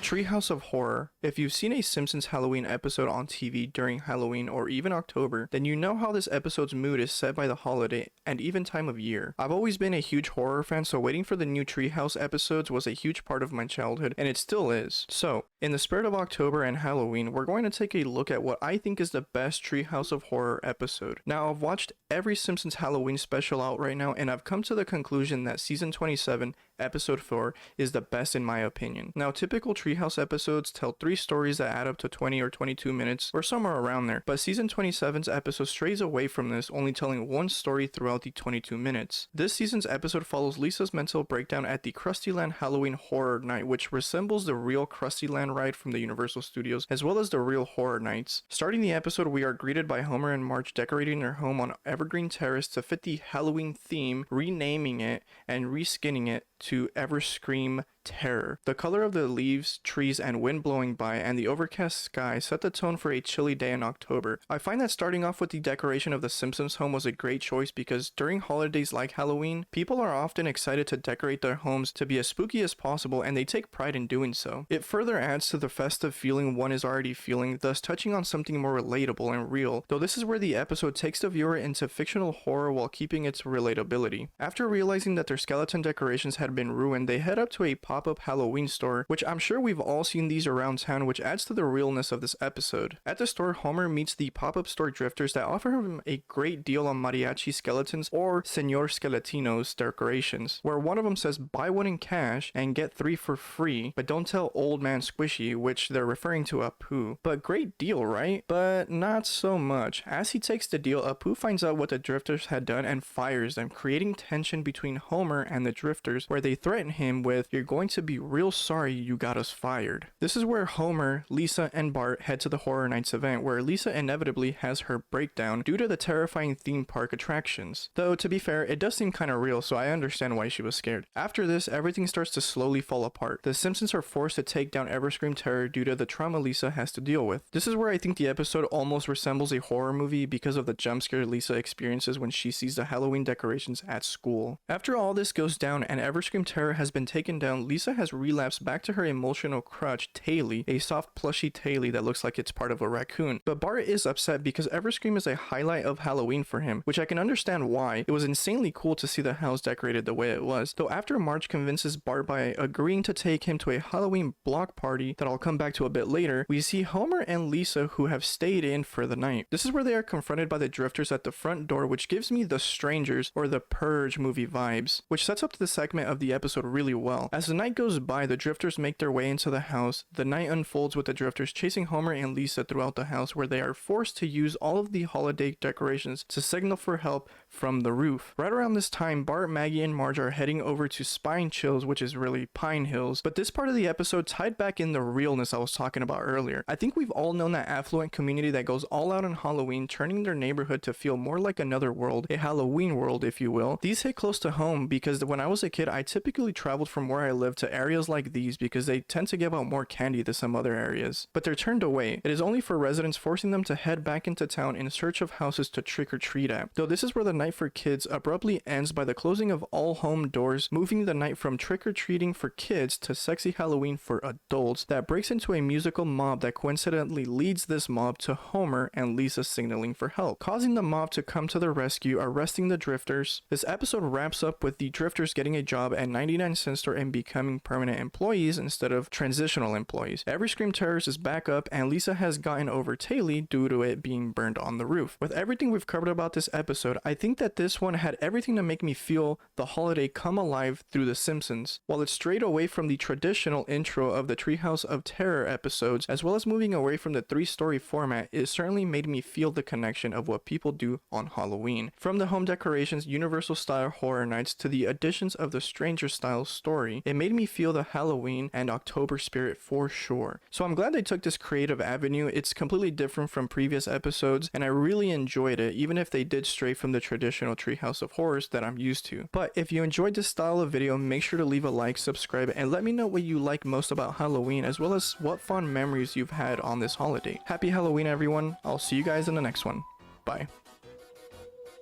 Treehouse of Horror. If you've seen a Simpsons Halloween episode on TV during Halloween or even October, then you know how this episode's mood is set by the holiday and even time of year. I've always been a huge horror fan, so waiting for the new Treehouse episodes was a huge part of my childhood, and it still is. So, in the spirit of October and Halloween, we're going to take a look at what I think is the best Treehouse of Horror episode. Now, I've watched every Simpsons Halloween special out right now, and I've come to the conclusion that Season 27, Episode 4 is the best in my opinion. Now, typical Treehouse episodes tell 3 stories that add up to 20 or 22 minutes, or somewhere around there, but Season 27's episode strays away from this, only telling one story throughout the 22 minutes. This season's episode follows Lisa's mental breakdown at the Krustyland Halloween Horror Night, which resembles the real Krustyland ride from the Universal Studios, as well as the real Horror Nights. Starting the episode, we are greeted by Homer and Marge decorating their home on Evergreen Terrace to fit the Halloween theme, renaming it and reskinning it to Everscream Terror. The color of the leaves, trees, and wind blowing by, and the overcast sky set the tone for a chilly day in October. I find that starting off with the decoration of the Simpsons home was a great choice because during holidays like Halloween, people are often excited to decorate their homes to be as spooky as possible, and they take pride in doing so. It further adds to the festive feeling one is already feeling, thus touching on something more relatable and real, though this is where the episode takes the viewer into fictional horror while keeping its relatability. After realizing that their skeleton decorations had been ruined, they head up to a pop-up Halloween store, which I'm sure we've all seen these around town, which adds to the realness of this episode. At the store, Homer meets the pop-up store drifters that offer him a great deal on mariachi skeletons or Señor Skeletino's decorations, where one of them says buy one in cash and get 3 for free, but don't tell Old Man Squishy, which they're referring to Apu. But great deal, right? But not so much. As he takes the deal, Apu finds out what the drifters had done and fires them, creating tension between Homer and the drifters, where they threaten him with, "You're going to be real sorry you got us fired." This is where Homer, Lisa, and Bart head to the Horror Nights event, where Lisa inevitably has her breakdown due to the terrifying theme park attractions. Though, to be fair, it does seem kinda real, so I understand why she was scared. After this, everything starts to slowly fall apart. The Simpsons are forced to take down Everscream Terror due to the trauma Lisa has to deal with. This is where I think the episode almost resembles a horror movie because of the jump scare Lisa experiences when she sees the Halloween decorations at school. After all this goes down and Everscream Terror has been taken down, Lisa has relapsed back to her emotional crutch, Taily, a soft plushy Taily that looks like it's part of a raccoon. But Bart is upset because Everscream is a highlight of Halloween for him, which I can understand why. It was insanely cool to see the house decorated the way it was. Though after Marge convinces Bart by agreeing to take him to a Halloween block party that I'll come back to a bit later, we see Homer and Lisa who have stayed in for the night. This is where they are confronted by the drifters at the front door, which gives me the Strangers or the Purge movie vibes, which sets up the segment of the episode really well. As the night goes by, the drifters make their way into the house. The night unfolds with the drifters chasing Homer and Lisa throughout the house, where they are forced to use all of the holiday decorations to signal for help from the roof. Right around this time, Bart, Maggie, and Marge are heading over to Spine Chills, which is really Pine Hills, but this part of the episode tied back in the realness I was talking about earlier. I think we've all known that affluent community that goes all out on Halloween, turning their neighborhood to feel more like another world, a Halloween world if you will. These hit close to home because when I was a kid, I typically traveled from where I lived to areas like these because they tend to give out more candy than some other areas. But they're turned away. It is only for residents, forcing them to head back into town in search of houses to trick or treat at. Though this is where the night for kids abruptly ends by the closing of all home doors, moving the night from trick or treating for kids to sexy Halloween for adults that breaks into a musical mob that coincidentally leads this mob to Homer and Lisa signaling for help, causing the mob to come to their rescue, arresting the drifters. This episode wraps up with the drifters getting a job at 99-cent store and becoming permanent employees instead of transitional employees. Everscream Terrace is back up and Lisa has gotten over Taily due to it being burned on the roof. With everything we've covered about this episode, I think that this one had everything to make me feel the holiday come alive through The Simpsons. While it strayed away from the traditional intro of the Treehouse of Terror episodes, as well as moving away from the 3-story format, it certainly made me feel the connection of what people do on Halloween. From the home decorations, Universal style Horror Nights, to the additions of the Stranger style story, it made me feel the Halloween and October spirit for sure. So I'm glad they took this creative avenue. It's completely different from previous episodes, and I really enjoyed it, even if they did stray from the traditional Treehouse of Horrors that I'm used to. But if you enjoyed this style of video, make sure to leave a like, subscribe, and let me know what you like most about Halloween, as well as what fond memories you've had on this holiday. Happy Halloween, everyone. I'll see you guys in the next one. Bye.